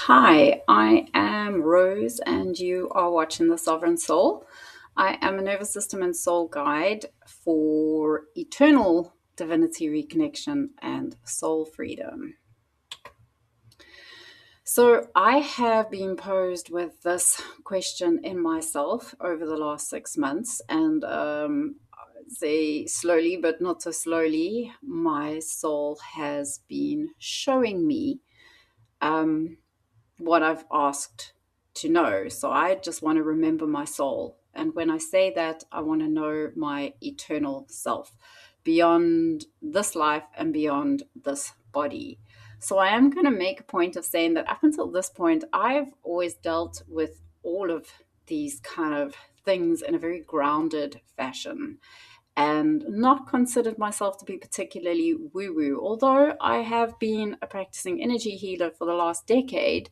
Hi, I am Rose, and you are watching The Sovereign Soul. I am a nervous system and soul guide for eternal divinity reconnection and soul freedom. So, I have been posed with this question in myself over the last 6 months, and say slowly, but not so slowly, my soul has been showing me. What I've asked to know. So I just want to remember my soul. And when I say that, I want to know my eternal self beyond this life and beyond this body. So I am going to make a point of saying that up until this point, I've always dealt with all of these kind of things in a very grounded fashion and not considered myself to be particularly woo woo. Although I have been a practicing energy healer for the last decade,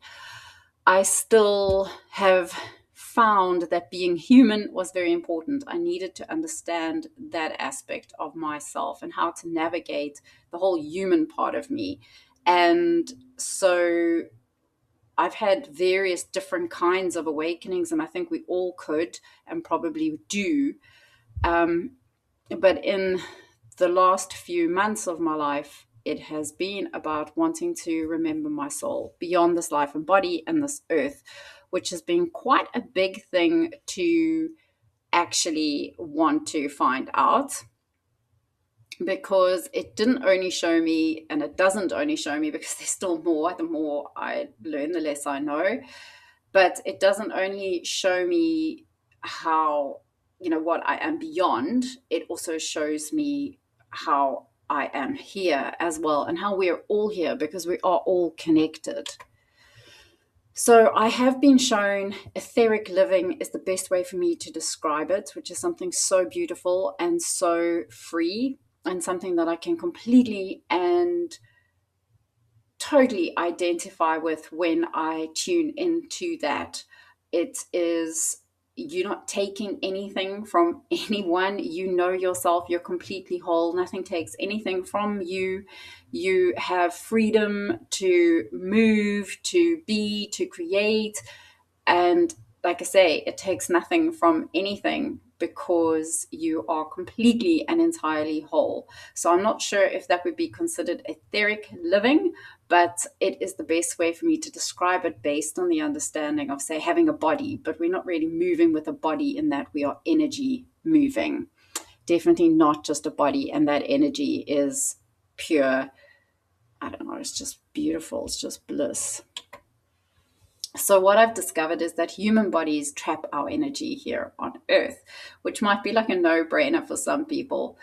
I still have found that being human was very important. I needed to understand that aspect of myself and how to navigate the whole human part of me. And so I've had various different kinds of awakenings, and I think we all could and probably do. But in the last few months of my life, it has been about wanting to remember my soul beyond this life and body and this earth, which has been quite a big thing to actually want to find out, because it didn't only show me, and it doesn't only show me because there's still more. The more I learn, the less I know. But it doesn't only show me how, what I am beyond, it also shows me how I am here as well, and how we're all here because we are all connected. So I have been shown etheric living is the best way for me to describe it, which is something so beautiful and so free, and something that I can completely and totally identify with when I tune into that. It is, you're not taking anything from anyone. You know yourself, you're completely whole. Nothing takes anything from you. You have freedom to move, to be, to create. And like I say, it takes nothing from anything because you are completely and entirely whole. So I'm not sure if that would be considered etheric living, but it is the best way for me to describe it based on the understanding of, say, having a body, but we're not really moving with a body in that we are energy moving. Definitely not just a body, and that energy is pure, I don't know, it's just beautiful, it's just bliss. So what I've discovered is that human bodies trap our energy here on Earth, which might be like a no-brainer for some people.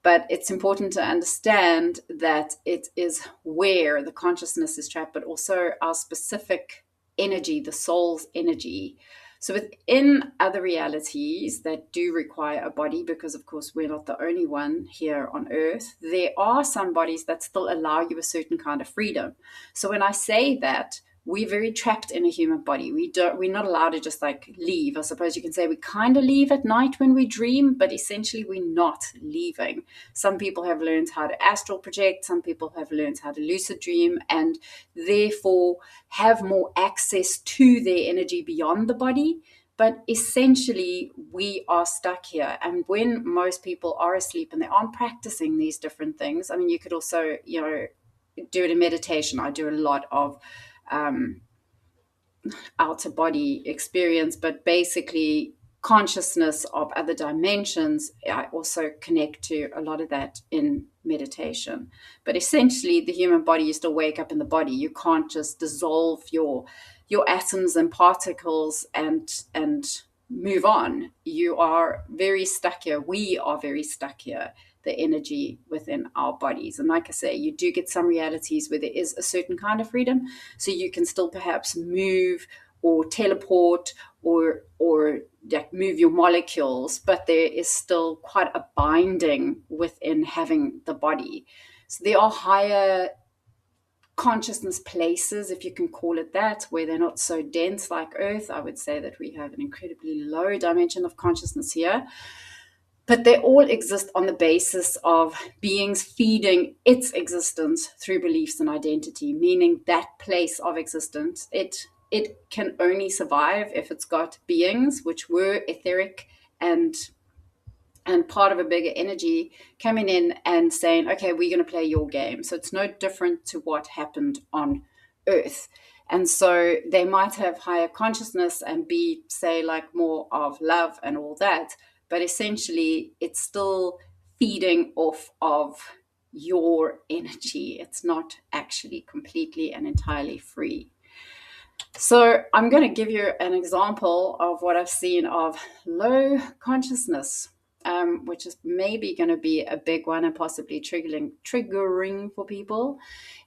But it's important to understand that it is where the consciousness is trapped, but also our specific energy, the soul's energy. So within other realities that do require a body, because of course we're not the only one here on Earth, there are some bodies that still allow you a certain kind of freedom. So when I say that, we're very trapped in a human body. We're not allowed to just like leave. I suppose you can say we kind of leave at night when we dream, but essentially we're not leaving. Some people have learned how to astral project. Some people have learned how to lucid dream, and therefore have more access to their energy beyond the body. But essentially, we are stuck here. And when most people are asleep and they aren't practicing these different things, I mean, you could also, do it in meditation. I do a lot of outer body experience, but basically consciousness of other dimensions. I also connect to a lot of that in meditation. But essentially, the human body, you still wake up in the body. You can't just dissolve your atoms and particles and move on. You are very stuck here. We are very stuck here, the energy within our bodies. And like I say, you do get some realities where there is a certain kind of freedom. So you can still perhaps move or teleport or move your molecules, but there is still quite a binding within having the body. So there are higher consciousness places, if you can call it that, where they're not so dense like Earth. I would say that we have an incredibly low dimension of consciousness here. But they all exist on the basis of beings feeding its existence through beliefs and identity, meaning that place of existence, it can only survive if it's got beings which were etheric and part of a bigger energy coming in and saying, okay, we're going to play your game. So it's no different to what happened on Earth. And so they might have higher consciousness and be, say, like more of love and all that. But essentially, it's still feeding off of your energy. It's not actually completely and entirely free. So I'm going to give you an example of what I've seen of low consciousness, which is maybe going to be a big one and possibly triggering for people,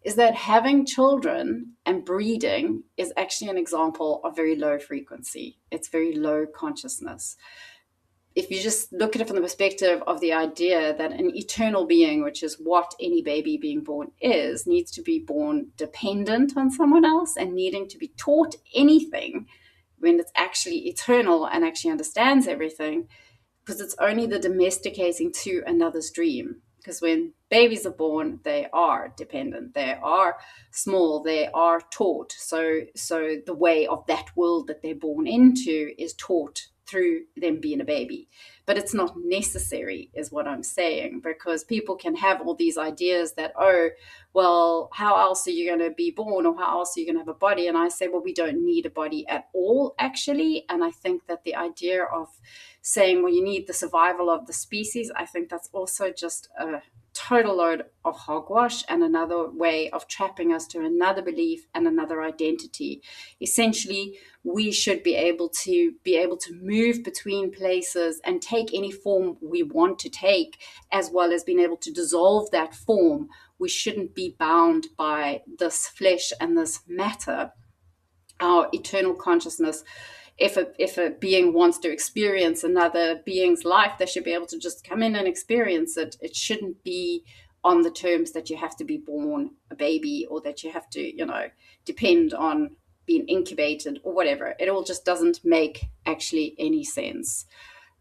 is that having children and breeding is actually an example of very low frequency. It's very low consciousness. If you just look at it from the perspective of the idea that an eternal being, which is what any baby being born is, needs to be born dependent on someone else and needing to be taught anything when it's actually eternal and actually understands everything, because it's only the domesticating to another's dream. Because when babies are born, they are dependent, they are small, they are taught. So the way of that world that they're born into is taught through them being a baby. But it's not necessary, is what I'm saying, because people can have all these ideas that, oh, well, how else are you going to be born, or how else are you going to have a body? And I say, well, we don't need a body at all, actually. And I think that the idea of saying, well, you need the survival of the species, I think that's also just a total load of hogwash and another way of trapping us to another belief and another identity. Essentially, we should be able to move between places and take any form we want to take, as well as being able to dissolve that form. We shouldn't be bound by this flesh and this matter. Our eternal consciousness, if a being wants to experience another being's life, they should be able to just come in and experience it. It shouldn't be on the terms that you have to be born a baby, or that you have to, depend on being incubated or whatever. It all just doesn't make actually any sense.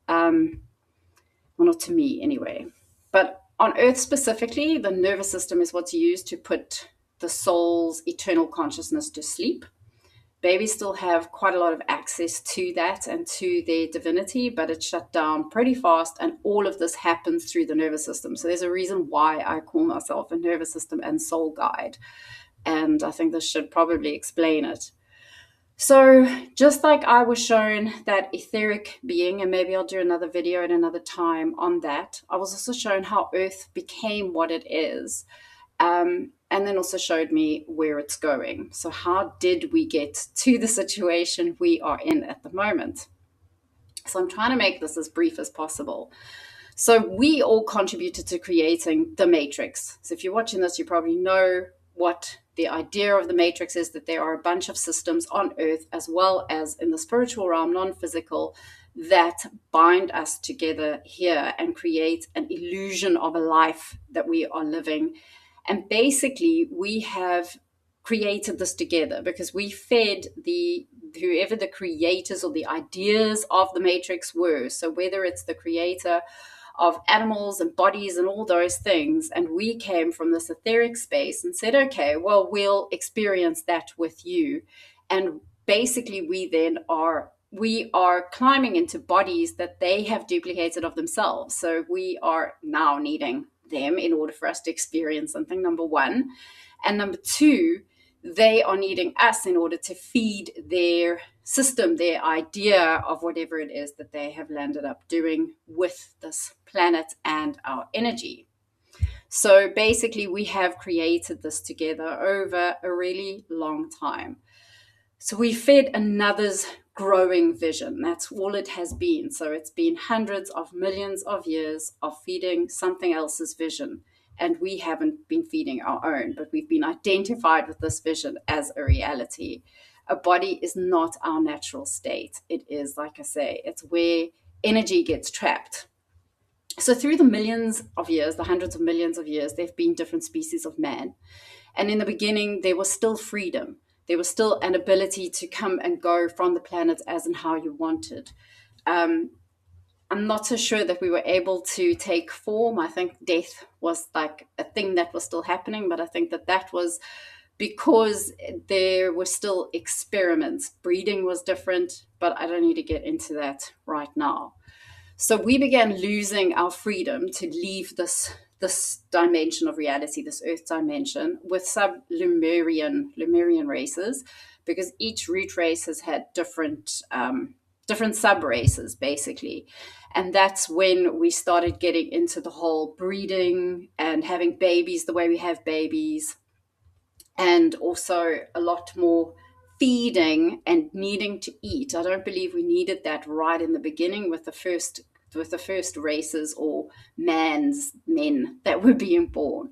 Well, not to me anyway. But on Earth specifically, the nervous system is what's used to put the soul's eternal consciousness to sleep. Babies still have quite a lot of access to that and to their divinity, but it's shut down pretty fast, and all of this happens through the nervous system. So there's a reason why I call myself a nervous system and soul guide, and I think this should probably explain it. So just like I was shown that etheric being, and maybe I'll do another video at another time on that, I was also shown how Earth became what it is. And then also showed me where it's going. So how did we get to the situation we are in at the moment? So I'm trying to make this as brief as possible. So we all contributed to creating the Matrix. So if you're watching this, you probably know what the idea of the Matrix is, that there are a bunch of systems on Earth, as well as in the spiritual realm, non-physical, that bind us together here and create an illusion of a life that we are living. And basically, we have created this together because we fed whoever the creators or the ideas of the Matrix were. So whether it's the creator of animals and bodies and all those things, and we came from this etheric space and said, okay, well, we'll experience that with you. And basically, we are climbing into bodies that they have duplicated of themselves. So we are now needing them in order for us to experience something, number one. And number two, they are needing us in order to feed their system, their idea of whatever it is that they have landed up doing with this planet and our energy. So basically, we have created this together over a really long time. So we fed another's growing vision. That's all it has been. So it's been hundreds of millions of years of feeding something else's vision. And we haven't been feeding our own, but we've been identified with this vision as a reality. A body is not our natural state. It is, like I say, it's where energy gets trapped. So through the millions of years, the hundreds of millions of years, there have been different species of man. And in the beginning, there was still freedom. There was still an ability to come and go from the planet as and how you wanted. I'm not so sure that we were able to take form. I think death was like a thing that was still happening, but I think that was because there were still experiments. Breeding was different, but I don't need to get into that right now. So we began losing our freedom to leave this dimension of reality, this Earth dimension, with sub-Lemurian races, because each root race has had different sub races, basically. And that's when we started getting into the whole breeding and having babies the way we have babies, and also a lot more feeding and needing to eat. I don't believe we needed that right in the beginning with the first races or men that were being born.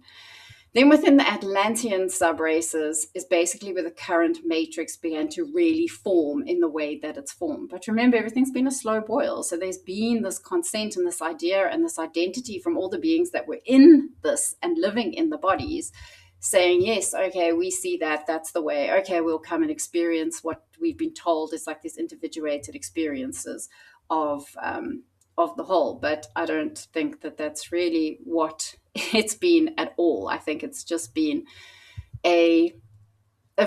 Then within the Atlantean subraces is basically where the current matrix began to really form in the way that it's formed. But remember, everything's been a slow boil. So there's been this consent and this idea and this identity from all the beings that were in this and living in the bodies, saying, yes, okay, we see that, that's the way. Okay, we'll come and experience what we've been told is like these individuated experiences of the whole. But I don't think that that's really what it's been at all. I think it's just been a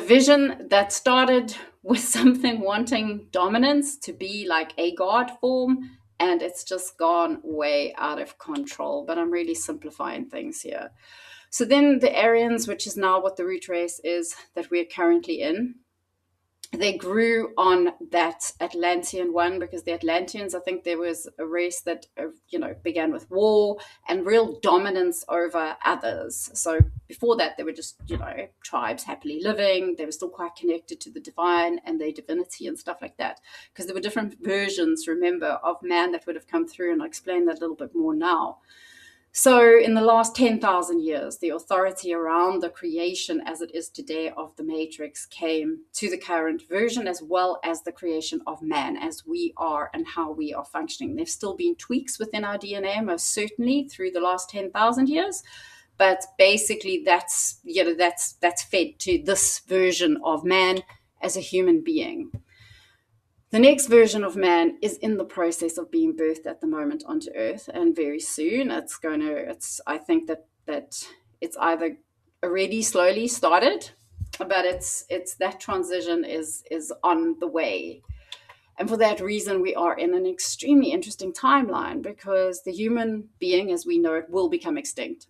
vision that started with something wanting dominance to be like a god form, and it's just gone way out of control. But I'm really simplifying things here. So then the Aryans, which is now what the root race is that we're currently in, they grew on that Atlantean one, because the Atlanteans, I think there was a race that, began with war and real dominance over others. So before that, they were just, tribes happily living. They were still quite connected to the divine and their divinity and stuff like that, because there were different versions, remember, of man that would have come through. And I'll explain that a little bit more now. So in the last 10,000 years, the authority around the creation as it is today of the Matrix came to the current version, as well as the creation of man as we are and how we are functioning. There's still been tweaks within our DNA, most certainly, through the last 10,000 years. But basically, that's fed to this version of man as a human being. The next version of man is in the process of being birthed at the moment onto Earth, and very soon I think that it's either already slowly started, but it's that transition is on the way. And for that reason, we are in an extremely interesting timeline, because the human being as we know it will become extinct.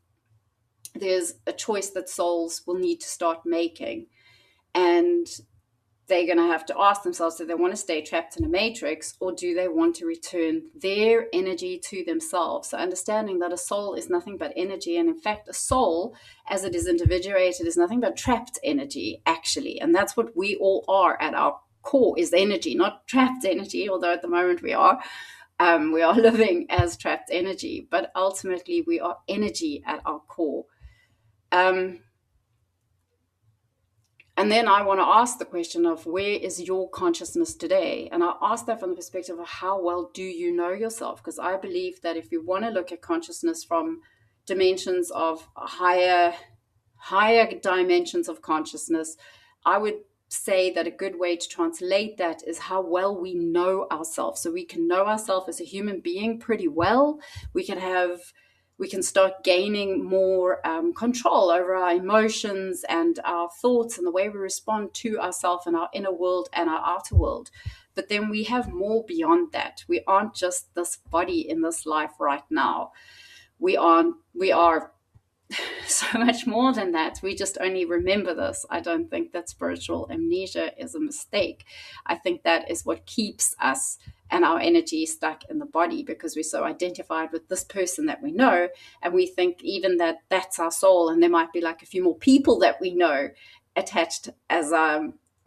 There's a choice that souls will need to start making, and they're going to have to ask themselves, do they want to stay trapped in a matrix, or do they want to return their energy to themselves? So understanding that a soul is nothing but energy. And in fact, a soul, as it is individuated, is nothing but trapped energy, actually. And that's what we all are at our core, is energy, not trapped energy, although at the moment we are living as trapped energy. But ultimately, we are energy at our core. And then I want to ask the question of, where is your consciousness today? And I ask that from the perspective of, how well do you know yourself? Because I believe that if you want to look at consciousness from dimensions of higher dimensions of consciousness, I would say that a good way to translate that is how well we know ourselves. So we can know ourselves as a human being pretty well. We can start gaining more control over our emotions and our thoughts and the way we respond to ourselves and our inner world and our outer world. But then we have more beyond that. We aren't just this body in this life right now. We are so much more than that. We just only remember this. I don't think that spiritual amnesia is a mistake. I think that is what keeps us and our energy stuck in the body, because we're so identified with this person that we know, and we think even that that's our soul, and there might be like a few more people that we know attached as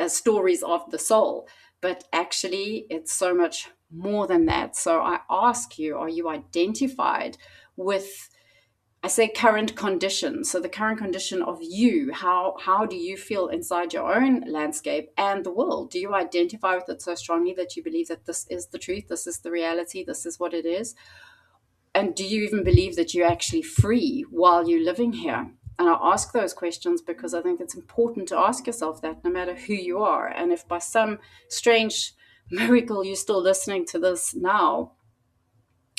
stories of the soul. But actually, it's so much more than that. So I ask you, are you identified with, I say, current condition? So the current condition of you, how do you feel inside your own landscape and the world? Do you identify with it so strongly that you believe that this is the truth, this is the reality, this is what it is? And do you even believe that you're actually free while you're living here? And I ask those questions because I think it's important to ask yourself that, no matter who you are. And if by some strange miracle you're still listening to this now,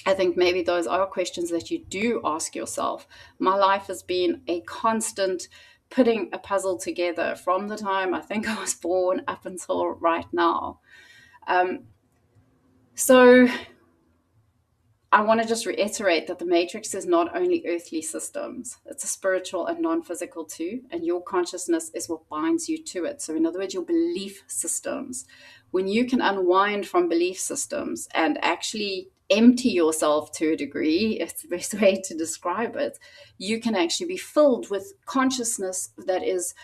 I think maybe those are questions that you do ask yourself. My life has been a constant putting a puzzle together from the time I think I was born up until right now. So I want to just reiterate that the matrix is not only earthly systems, it's a spiritual and non physical too. And your consciousness is what binds you to it. So, in other words, your belief systems. When you can unwind from belief systems and actually empty yourself to a degree, it's the best way to describe it, you can actually be filled with consciousness that is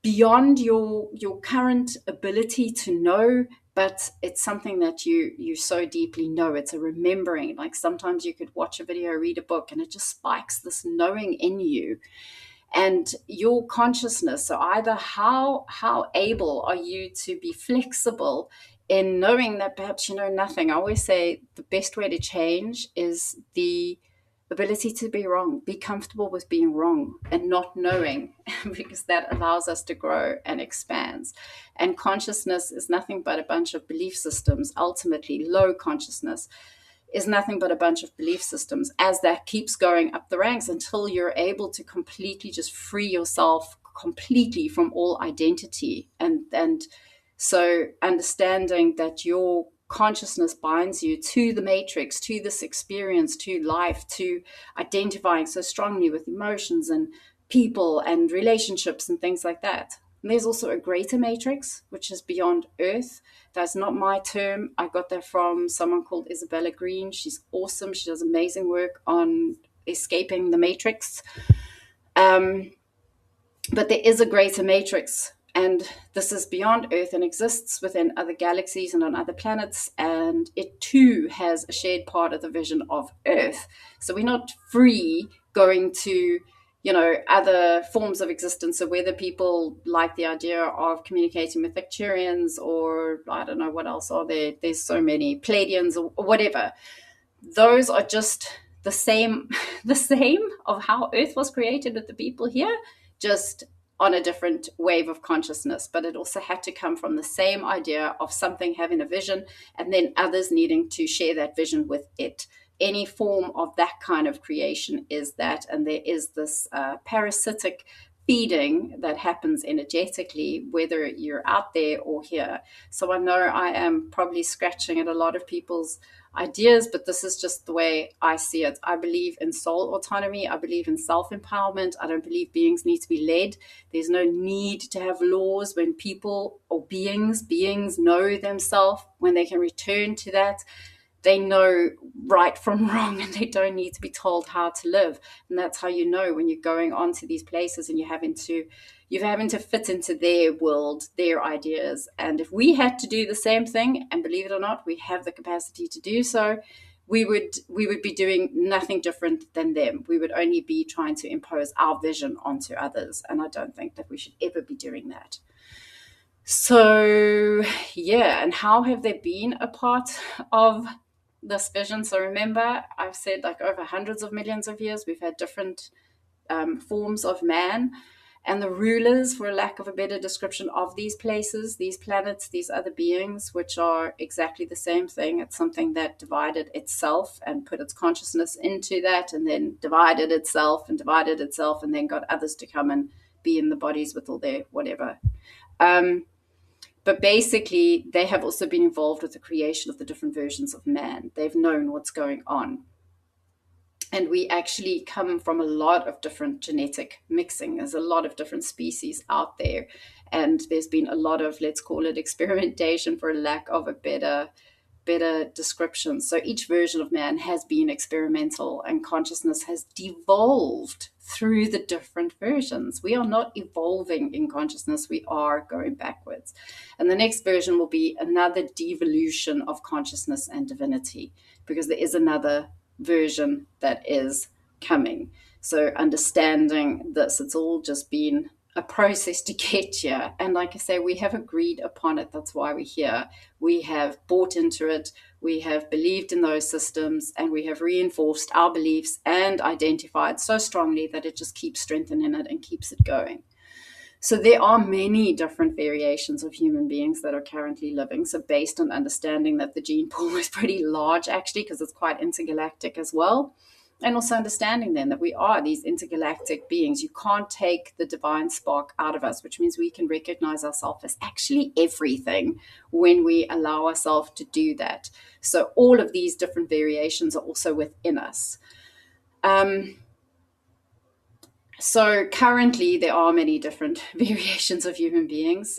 beyond your current ability to know, but it's something that you so deeply know. It's a remembering. Like sometimes you could watch a video, read a book, and it just spikes this knowing in you. And your consciousness, so either how able are you to be flexible in knowing that perhaps you know nothing. I always say the best way to change is the ability to be wrong. Be comfortable with being wrong and not knowing, because that allows us to grow and expands. And consciousness is nothing but a bunch of belief systems. Ultimately, low consciousness is nothing but a bunch of belief systems as that keeps going up the ranks until you're able to completely just free yourself completely from all identity. And so understanding that your consciousness binds you to the matrix, to this experience, to life, to identifying so strongly with emotions and people and relationships and things like that. And there's also a greater matrix, which is beyond Earth. That's not my term. I got that from someone called Isabella Green. She's awesome. She does amazing work on escaping the matrix. But there is a greater matrix, and this is beyond Earth and exists within other galaxies and on other planets, and it too has a shared part of the vision of Earth. So we're not free going to, other forms of existence. So whether people like the idea of communicating with Actuarians, or I don't know what else are there, there's so many, Pleiadians or whatever. Those are just the same of how Earth was created with the people here, just on a different wave of consciousness. But it also had to come from the same idea of something having a vision and then others needing to share that vision with it. Any form of that kind of creation is that. And there is this parasitic feeding that happens energetically, whether you're out there or here. So I know I am probably scratching at a lot of people's ideas, but this is just the way I see it. I believe in soul autonomy. I believe in self-empowerment. I don't believe beings need to be led. There's no need to have laws when people or beings know themselves, when they can return to that. They know right from wrong, and they don't need to be told how to live. And that's how you know when you're going onto these places and you're having to fit into their world, their ideas. And if we had to do the same thing, and believe it or not, we have the capacity to do so, we would be doing nothing different than them. We would only be trying to impose our vision onto others. And I don't think that we should ever be doing that. So, yeah, and how have they been a part of this vision? So remember, I've said like over hundreds of millions of years, we've had different forms of man, and the rulers, for lack of a better description, of these places, these planets, these other beings, which are exactly the same thing. It's something that divided itself and put its consciousness into that, and then divided itself, and then got others to come and be in the bodies with all their whatever. But basically, they have also been involved with the creation of the different versions of man. They've known what's going on. And we actually come from a lot of different genetic mixing. There's a lot of different species out there. And there's been a lot of, let's call it experimentation, for lack of a better description. So each version of man has been experimental, and consciousness has devolved through the different versions. We are not evolving in consciousness, we are going backwards. And the next version will be another devolution of consciousness and divinity, because there is another version that is coming. So understanding this, it's all just been a process to get here. And like I say, we have agreed upon it. That's why we're here. We have bought into it. We have believed in those systems, and we have reinforced our beliefs and identified so strongly that it just keeps strengthening it and keeps it going. So there are many different variations of human beings that are currently living. So based on understanding that the gene pool is pretty large, actually, because it's quite intergalactic as well. And also understanding then that we are these intergalactic beings. You can't take the divine spark out of us, which means we can recognize ourselves as actually everything when we allow ourselves to do that. So all of these different variations are also within us. So currently there are many different variations of human beings.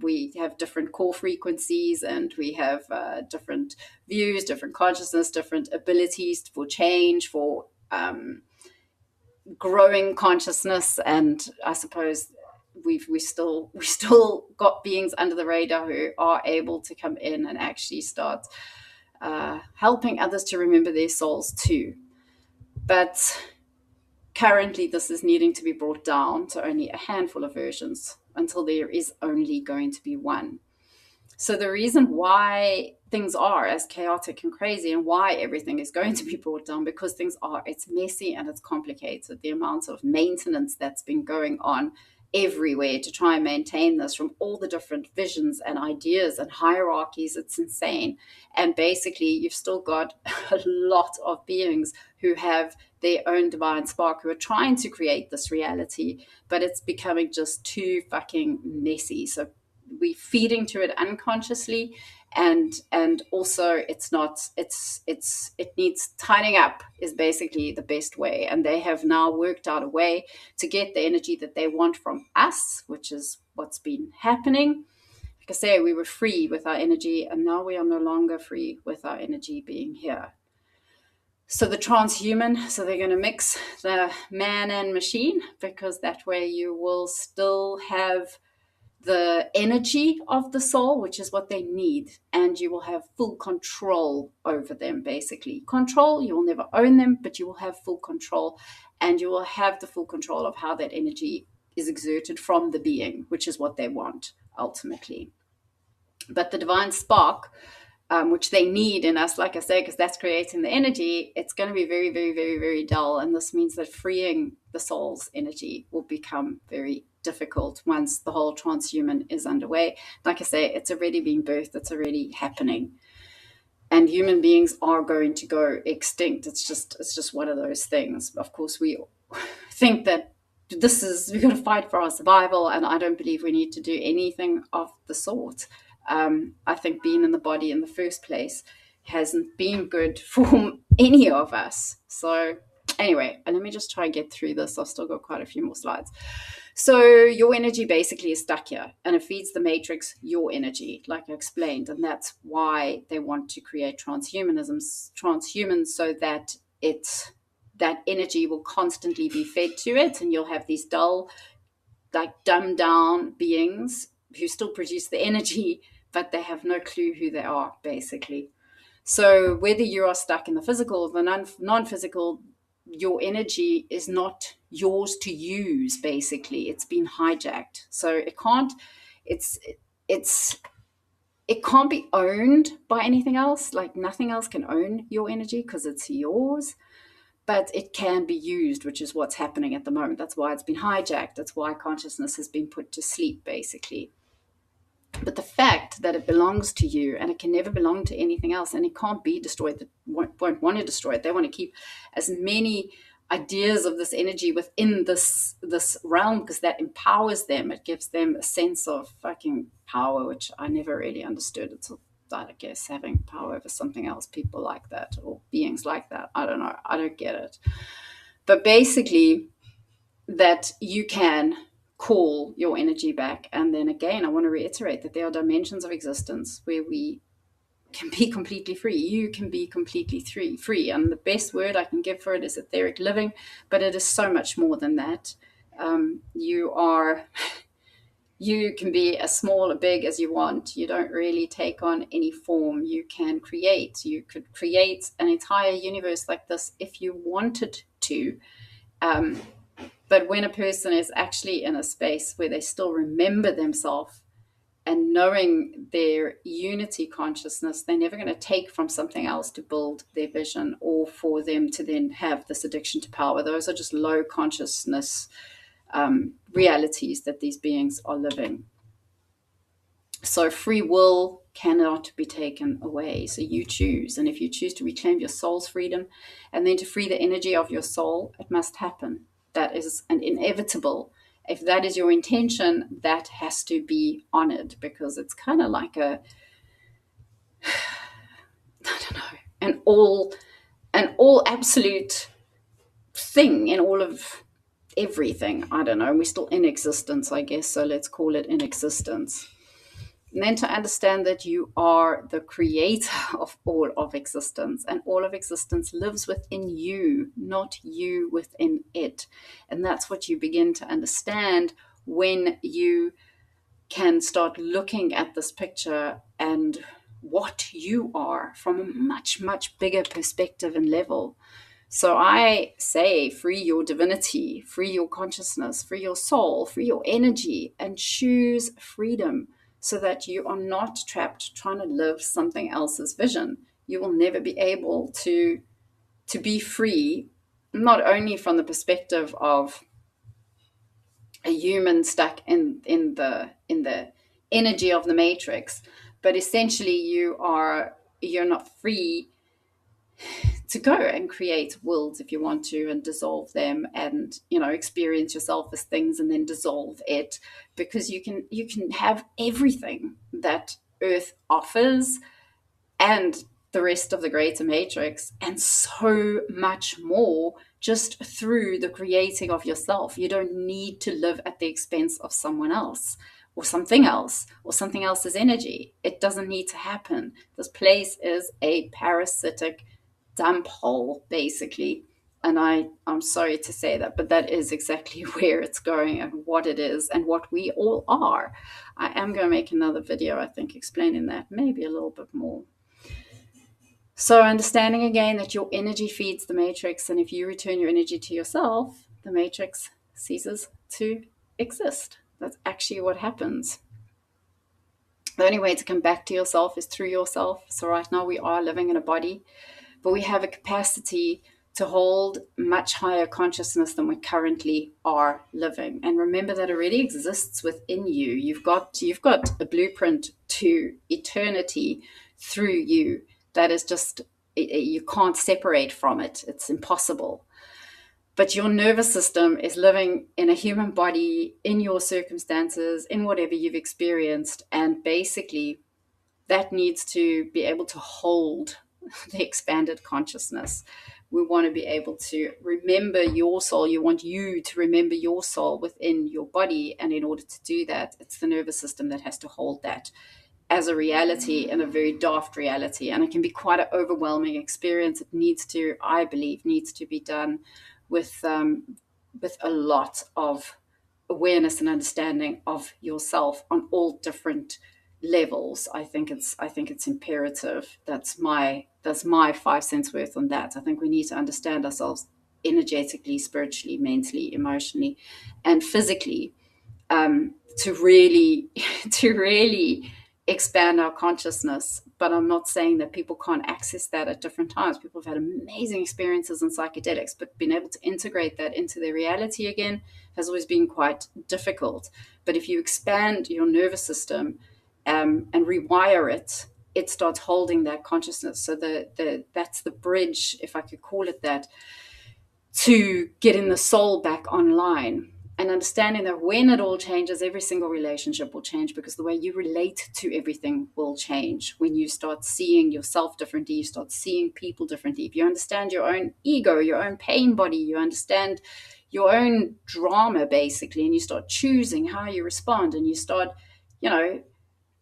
We have different core frequencies, and we have different views, different consciousness, different abilities for change, for growing consciousness. And I suppose we still got beings under the radar who are able to come in and actually start helping others to remember their souls too. But currently, this is needing to be brought down to only a handful of versions until there is only going to be one. So the reason why things are as chaotic and crazy, and why everything is going to be brought down, because it's messy and it's complicated. The amount of maintenance that's been going on everywhere to try and maintain this, from all the different visions and ideas and hierarchies, it's insane. And basically, you've still got a lot of beings who have their own divine spark, who are trying to create this reality, but it's becoming just too fucking messy. So we're feeding to it unconsciously, and also it needs tidying up is basically the best way. And they have now worked out a way to get the energy that they want from us, which is what's been happening. Like I say, we were free with our energy, and now we are no longer free with our energy being here. So the transhuman, so they're going to mix the man and machine, because that way you will still have the energy of the soul, which is what they need, and you will have full control over them. Basically, control, you will never own them, but you will have full control, and you will have the full control of how that energy is exerted from the being, which is what they want ultimately. But the divine spark, which they need in us, like I say, because that's creating the energy, it's going to be very, very, very, very dull. And this means that freeing the soul's energy will become very difficult once the whole transhuman is underway. Like I say, it's already being birthed, it's already happening. And human beings are going to go extinct. It's just one of those things. Of course, we think that we've got to fight for our survival, and I don't believe we need to do anything of the sort. I think being in the body in the first place hasn't been good for any of us. So anyway, let me just try and get through this. I've still got quite a few more slides. So your energy basically is stuck here, and it feeds the matrix your energy, like I explained. And that's why they want to create transhumans, so that that energy will constantly be fed to it, and you'll have these dull, like dumbed down beings who still produce the energy, but they have no clue who they are, basically. So whether you are stuck in the physical or the non-physical, your energy is not yours to use, basically. It's been hijacked. So it can't be owned by anything else. Like nothing else can own your energy because it's yours. But it can be used, which is what's happening at the moment. That's why it's been hijacked. That's why consciousness has been put to sleep, basically. But the fact that it belongs to you, and it can never belong to anything else, and it can't be destroyed, they won't want to destroy it. They want to keep as many ideas of this energy within this realm, because that empowers them. It gives them a sense of fucking power, which I never really understood. It's, I guess, having power over something else, people like that, or beings like that. I don't know. I don't get it. But basically, that you can call your energy back. And then again, I want to reiterate that there are dimensions of existence where we can be completely free. You can be completely free. And the best word I can give for it is etheric living, but it is so much more than that. You can be as small or big as you want. You don't really take on any form. You can create. You could create an entire universe like this if you wanted to. But when a person is actually in a space where they still remember themselves and knowing their unity consciousness, they're never going to take from something else to build their vision, or for them to then have this addiction to power. Those are just low consciousness realities that these beings are living. So free will cannot be taken away. So you choose. And if you choose to reclaim your soul's freedom and then to free the energy of your soul, it must happen. That is an inevitable. If that is your intention, that has to be honored, because it's kind of like I don't know, an all absolute thing in all of everything. I don't know. We're still in existence, I guess. So let's call it in existence. And then to understand that you are the creator of all of existence, and all of existence lives within you, not you within it. And that's what you begin to understand when you can start looking at this picture and what you are from a much, much bigger perspective and level. So I say, free your divinity, free your consciousness, free your soul, free your energy, and choose freedom, so that you are not trapped trying to live something else's vision. You will never be able to be free, not only from the perspective of a human stuck in the energy of the matrix, but essentially you're not free to go and create worlds if you want to, and dissolve them, and experience yourself as things and then dissolve it, because you can have everything that Earth offers and the rest of the greater matrix, and so much more, just through the creating of yourself. You don't need to live at the expense of someone else or something else or something else's energy. It doesn't need to happen. This place is a parasitic dump hole, basically. And I'm sorry to say that, but that is exactly where it's going and what it is and what we all are. I am going to make another video, I think, explaining that maybe a little bit more. So understanding again that your energy feeds the matrix, and if you return your energy to yourself, the matrix ceases to exist. That's actually what happens. The only way to come back to yourself is through yourself. So right now we are living in a body, but we have a capacity to hold much higher consciousness than we currently are living. And remember that already exists within you. You've got a blueprint to eternity through you. That is just, you can't separate from it. It's impossible. But your nervous system is living in a human body, in your circumstances, in whatever you've experienced. And basically, that needs to be able to hold the expanded consciousness. We want to be able to remember your soul. You want you to remember your soul within your body. And in order to do that, it's the nervous system that has to hold that as a reality, and a very daft reality. And it can be quite an overwhelming experience. It I believe, needs to be done with a lot of awareness and understanding of yourself on all different levels. I think it's imperative. That's my 5 cents worth on that. I think we need to understand ourselves energetically, spiritually, mentally, emotionally, and physically, to really expand our consciousness. But I'm not saying that people can't access that at different times. People have had amazing experiences in psychedelics, but being able to integrate that into their reality again has always been quite difficult. But if you expand your nervous system and rewire it, it starts holding that consciousness. So that's the bridge, if I could call it that, to getting the soul back online. And understanding that when it all changes, every single relationship will change, because the way you relate to everything will change. When you start seeing yourself differently, you start seeing people differently. If you understand your own ego, your own pain body, you understand your own drama, basically, and you start choosing how you respond, and you start,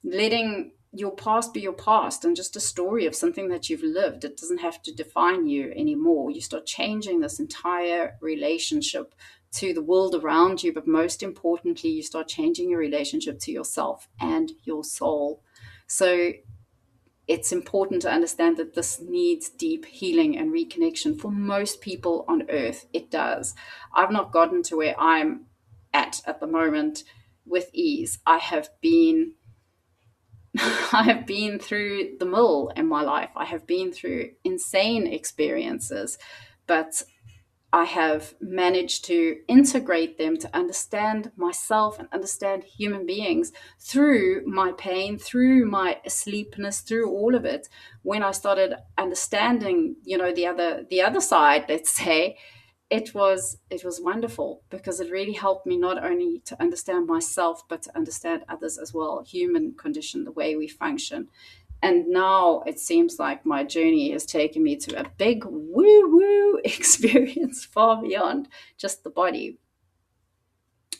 letting your past be your past and just a story of something that you've lived. It doesn't have to define you anymore. You start changing this entire relationship to the world around you, but most importantly, you start changing your relationship to yourself and your soul. So it's important to understand that this needs deep healing and reconnection. For most people on earth, it does. I've not gotten to where I'm at the moment with ease. I have been through the mill in my life. I have been through insane experiences, but I have managed to integrate them to understand myself and understand human beings through my pain, through my asleepness, through all of it. When I started understanding, the other side, let's say, it was wonderful, because it really helped me not only to understand myself but to understand others as well, human condition, the way we function. And now it seems like my journey has taken me to a big woo-woo experience far beyond just the body.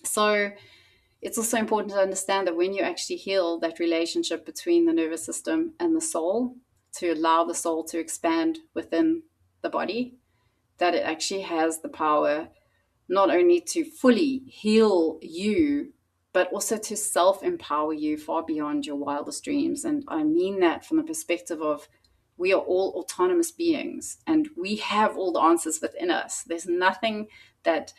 So it's also important to understand that when you actually heal that relationship between the nervous system and the soul, to allow the soul to expand within the body, that it actually has the power not only to fully heal you, but also to self-empower you far beyond your wildest dreams. And I mean that from the perspective of, we are all autonomous beings and we have all the answers within us. There's nothing that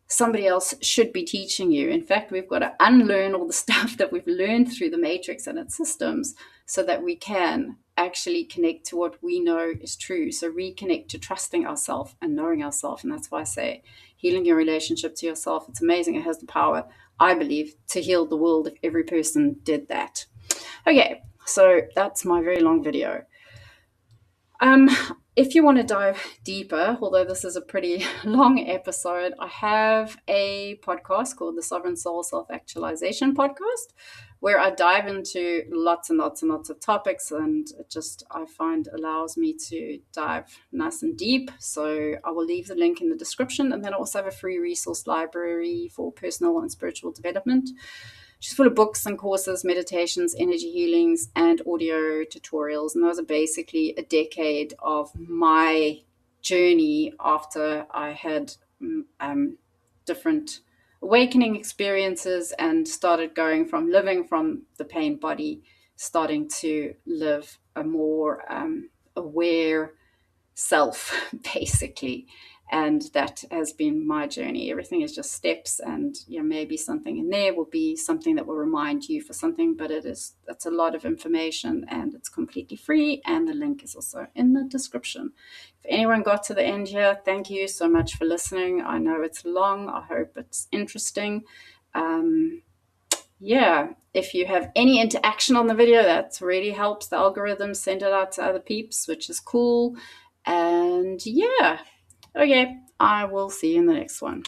somebody else should be teaching you. In fact, we've got to unlearn all the stuff that we've learned through the matrix and its systems, so that we can actually connect to what we know is true. So reconnect to trusting ourselves and knowing ourselves. And that's why I say healing your relationship to yourself, it's amazing. It has the power, I believe, to heal the world if every person did that. Okay, so that's my very long video. If you want to dive deeper, although this is a pretty long episode, I have a podcast called the Sovereign Soul Self-Actualisation Podcast, where I dive into lots and lots and lots of topics, and it just, I find, allows me to dive nice and deep. So I will leave the link in the description, and then I also have a free resource library for personal and spiritual development. She's full of books and courses, meditations, energy healings, and audio tutorials. And those are basically a decade of my journey after I had different awakening experiences and started going from living from the pain body, starting to live a more aware self, basically. And that has been my journey. Everything is just steps, and maybe something in there will be something that will remind you for something, but it's a lot of information, and it's completely free, and the link is also in the description. If anyone got to the end here, thank you so much for listening. I know it's long. I hope it's interesting. If you have any interaction on the video, that really helps the algorithm send it out to other peeps, which is cool. And okay, I will see you in the next one.